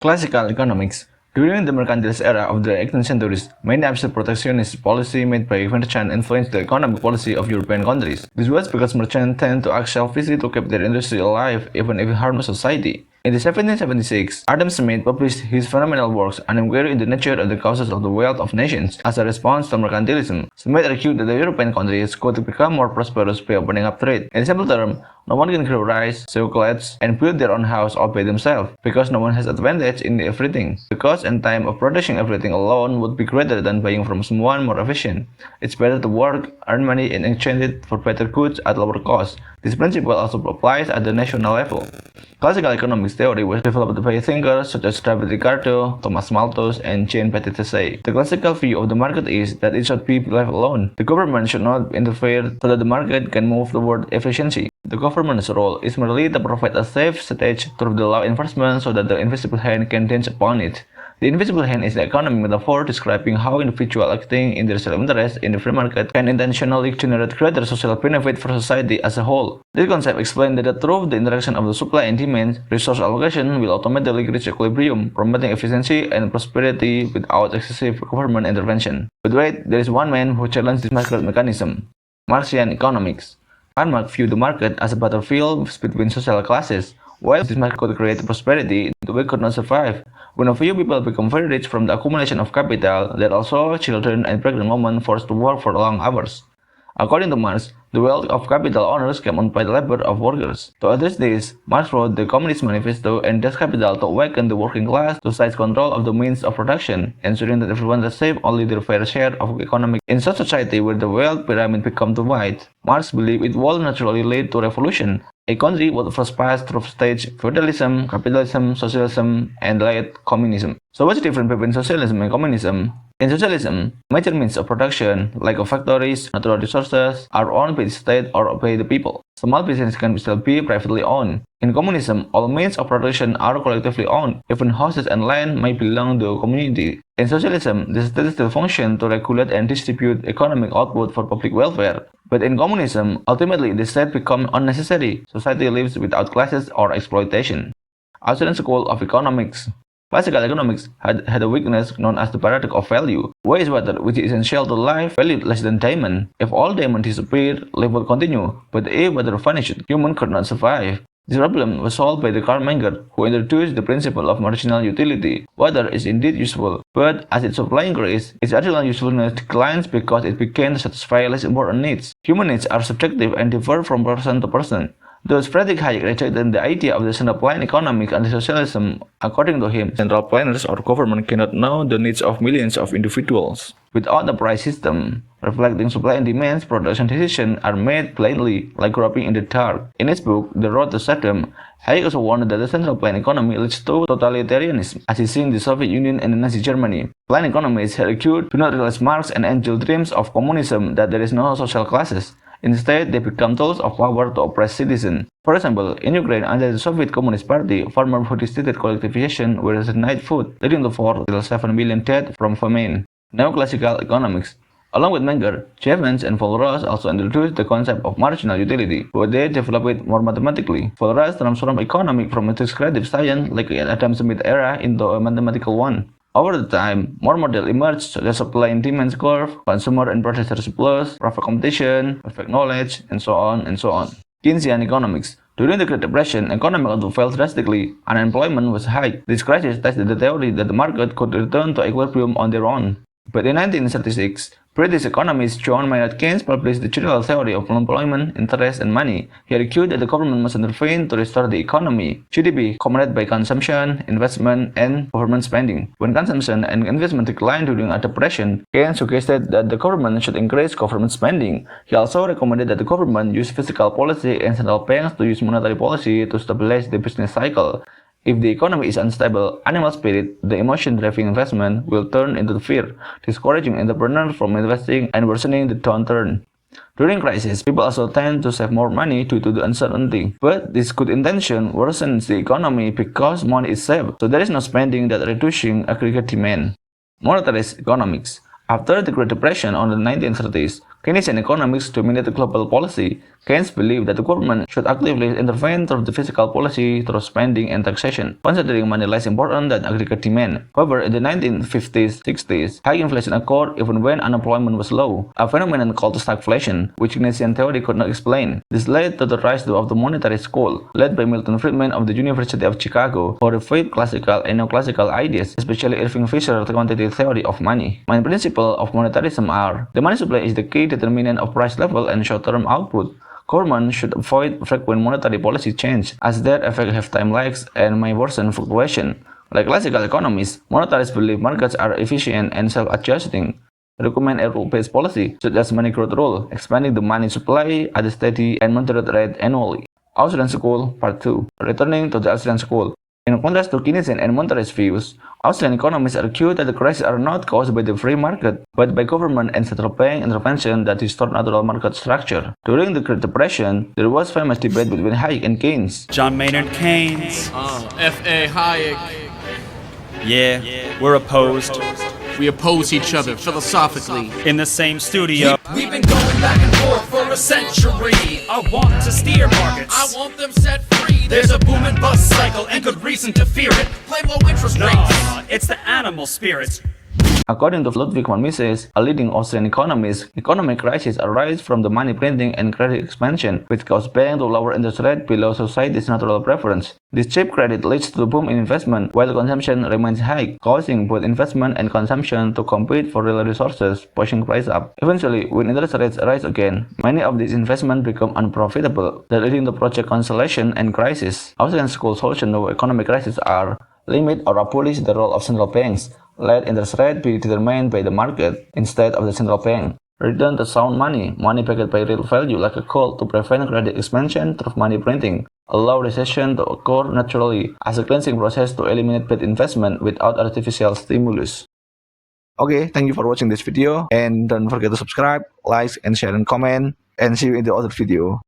Classical economics. During the mercantilist era of the 18th centuries, many absurd protectionist policies made by merchants influenced the economic policy of European countries. This was because merchants tend to act selfishly to keep their industry alive, even if it harms society. In 1776, Adam Smith published his phenomenal works, An Inquiry in the Nature of the Causes of the Wealth of Nations, as a response to mercantilism. Smith argued that the European countries could become more prosperous by opening up trade. In simple terms, no one can grow rice, sow clothes, and build their own house all by themselves, because no one has advantage in everything. The cost and time of producing everything alone would be greater than buying from someone more efficient. It's better to work, earn money, and exchange it for better goods at lower cost. This principle also applies at the national level. Classical economics theory was developed by thinkers such as David Ricardo, Thomas Malthus, and Jean-Baptiste. The classical view of the market is that it should be left alone. The government should not interfere so that the market can move toward efficiency. The government's role is merely to provide a safe stage through the law enforcement so that the invisible hand can dance upon it. The invisible hand is the economic metaphor describing how individuals acting in their self-interest in the free market can intentionally generate greater social benefit for society as a whole. This concept explains that through the interaction of the supply and demand, resource allocation will automatically reach equilibrium, promoting efficiency and prosperity without excessive government intervention. But wait, there is one man who challenged this market mechanism: Marxian Economics. Karl Marx viewed the market as a battlefield between social classes. While this market could create prosperity, the weak could not survive. When a few people become very rich from the accumulation of capital, there are also children and pregnant women forced to work for long hours. According to Marx, the wealth of capital owners came on by the labor of workers. To address this, Marx wrote the Communist Manifesto and dashed capital to awaken the working class to seize control of the means of production, ensuring that everyone receives only their fair share of economic. In such society where the wealth pyramid becomes too wide, Marx believed it will naturally lead to revolution. A country would first pass through stage feudalism, capitalism, socialism, and late communism. So what's the difference between socialism and communism? In socialism, major means of production, like factories, natural resources, are owned by the state or by the people. Small businesses can still be privately owned. In communism, all means of production are collectively owned. Even houses and land may belong to a community. In socialism, the state still functions to regulate and distribute economic output for public welfare. But in communism, ultimately the state becomes unnecessary. Society lives without classes or exploitation. Austrian School of Economics. Classical economics had a weakness known as the paradox of value. Why is water, which is essential to life, valued less than diamond? If all diamond disappeared, life would continue. But if water vanished, humans could not survive. This problem was solved by Karl Menger, who introduced the principle of marginal utility. Water is indeed useful, but as its supply increased, its original usefulness declines because it began to satisfy less important needs. Human needs are subjective and differ from person to person. Thus, Friedrich Hayek rejected the idea of the central plan economics and socialism. According to him, central planners or government cannot know the needs of millions of individuals. Without a price system reflecting supply and demand, production decisions are made blindly, like groping in the dark. In his book, The Road to Saddam, Hayek also warned that the central plan economy leads to totalitarianism, as he seen the Soviet Union and Nazi Germany. Plan economists, he argued, do not realize Marx and Engels' dreams of communism that there is no social classes. Instead, they become tools of power to oppress citizens. For example, in Ukraine, under the Soviet Communist Party, farmers who restricted collectivization were denied food, leading to 4 to 7 million dead from famine. Neoclassical Economics. Along with Menger, Jevons and Walras also introduced the concept of marginal utility, but they developed it more mathematically. Walras transformed economics from a descriptive science like in Adam Smith era into a mathematical one. Over the time, more models emerged such as supply and demand curve, consumer and producer surplus, profit competition, perfect knowledge, and so on and so on. Keynesian Economics. During the Great Depression, economic growth fell drastically. Unemployment was high. This crisis tested the theory that the market could return to equilibrium on their own. But in 1936, British economist John Maynard Keynes published the general theory of employment, interest, and money. He argued that the government must intervene to restore the economy. GDP accommodated by consumption, investment, and government spending. When consumption and investment declined during a depression, Keynes suggested that the government should increase government spending. He also recommended that the government use fiscal policy and central banks to use monetary policy to stabilize the business cycle. If the economy is unstable, animal spirit, the emotion-driving investment, will turn into fear, discouraging entrepreneurs from investing and worsening the downturn. During crisis, people also tend to save more money due to the uncertainty. But this good intention worsens the economy because money is saved, so there is no spending that reducing aggregate demand. Monetarist Economics. After the Great Depression on the 1930s, Keynesian economics dominated global policy. Keynes believed that the government should actively intervene through the fiscal policy through spending and taxation, considering money less important than aggregate demand. However, in the 1950s, 60s, high inflation occurred even when unemployment was low, a phenomenon called stagflation, which Keynesian theory could not explain. This led to the rise of the Monetarist School, led by Milton Friedman of the University of Chicago, who refuted classical and neoclassical ideas, especially Irving Fisher's quantitative theory of money. Main principles of monetarism are: the money supply is the key determinant of price level and short-term output. Government should avoid frequent monetary policy change, as their effects have time lags and may worsen fluctuation. Like classical economists, monetarists believe markets are efficient and self-adjusting. Recommend a rule-based policy, such as money growth rule, expanding the money supply at a steady and moderate rate annually. Austrian School, Part 2. Returning to the Austrian School. In contrast to Keynesian and monetarist views, Austrian economists argue that the crises are not caused by the free market, but by government and central bank intervention that distort natural market structure. During the Great Depression, there was famous debate between Hayek and Keynes. John Maynard Keynes. F.A. Hayek. Yeah, we're opposed. We oppose each other philosophically. In the same studio. We've been going back and forth for a century. I want to steer markets. I want them set free. There's a boom and bust cycle and good reason to fear it. Blame low interest No, rates. it's the animal spirits. According to Ludwig von Mises, a leading Austrian economist, economic crises arise from the money printing and credit expansion, which cause banks to lower interest rate below society's natural preference. This cheap credit leads to a boom in investment, while consumption remains high, causing both investment and consumption to compete for real resources, pushing price up. Eventually, when interest rates rise again, many of these investments become unprofitable, leading to project cancellation and crisis. Austrian school solutions to economic crisis are: limit or abolish the role of central banks. Let interest rate be determined by the market instead of the central bank. Return to sound money, money backed by real value like a gold, to prevent credit expansion through money printing. Allow recession to occur naturally as a cleansing process to eliminate bad investment without artificial stimulus. Okay, thank you for watching this video, and don't forget to subscribe, like, and share and comment, and see you in the other video.